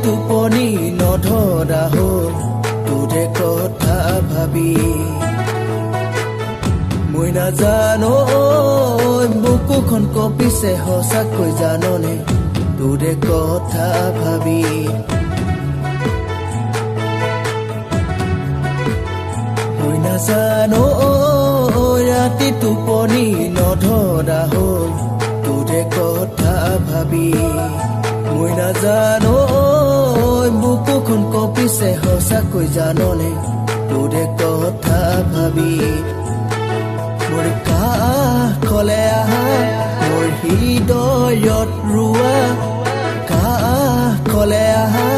টোপনি নধৰা হ'ল তোৰে কথা ভাবি মই নাজানো বুকুখন কঁপিছে সঁচাকৈ জাননে তোৰে কথা ভাবি মই নাজানো ৰাতি টোপনি নধৰা হ'ল তোৰে কথা ভাবি মই নাজানো বুকুখন কঁপিছে সঁচাকৈ জাননে তোৰে কথা ভাবি মোৰ কাষলে আহা মোৰ হৃদয়ত ৰোৱা কাষলে আহা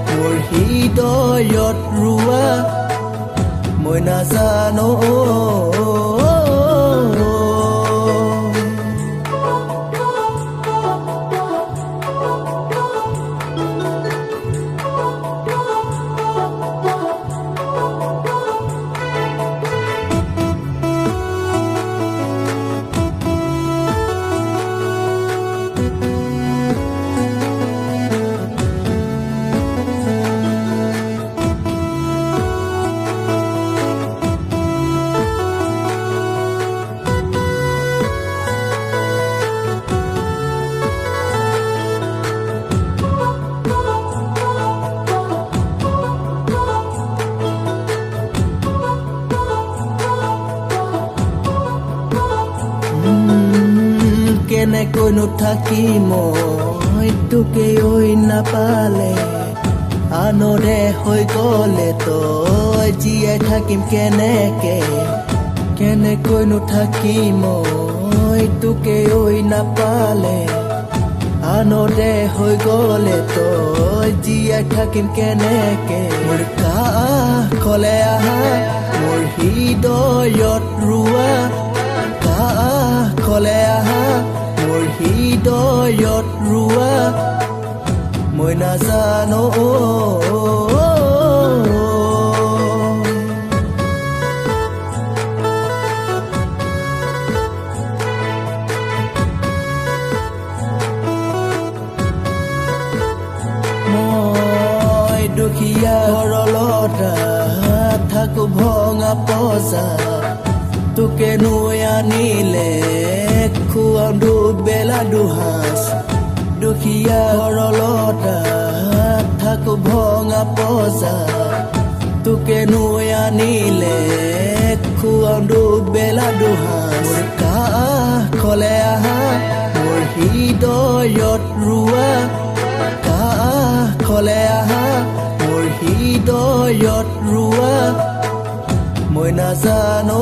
মোৰ হৃদয়ত ৰোৱা মই নাজানো কেনেকৈনো থাকিম মই তোকে ঐ নাপালে আনৰে হৈ গ'লে তই জীয়াই থাকিম কেনেকে কেনেকৈনো থাকিম মই তোকে ঐ নাপালে আনৰে হৈ গ'লে তই জীয়াই থাকিম কেনেকে মোৰ কাষলে আহা মোৰ হৃদয়ত ৰোৱা কাষলে আহা মোৰ হৃদয়ত ৰোৱা মই নাজানো মই দুখীয়া ঘৰলতা থাকো ভঙা পজা তোকে নৈ আনিলে খুৱাম দুবেলা দুসাঁজ দুখীয়া ঘৰলতা থাকো ভঙা পজা তোকে নৈ আনিলে খুৱাম দুবেলা দুসাঁজ মোৰ কাষলে আহা মোৰ হৃদয়ত ৰোৱা কাষলে আহা মোৰ হৃদয়ত ৰোৱা মই নাজানো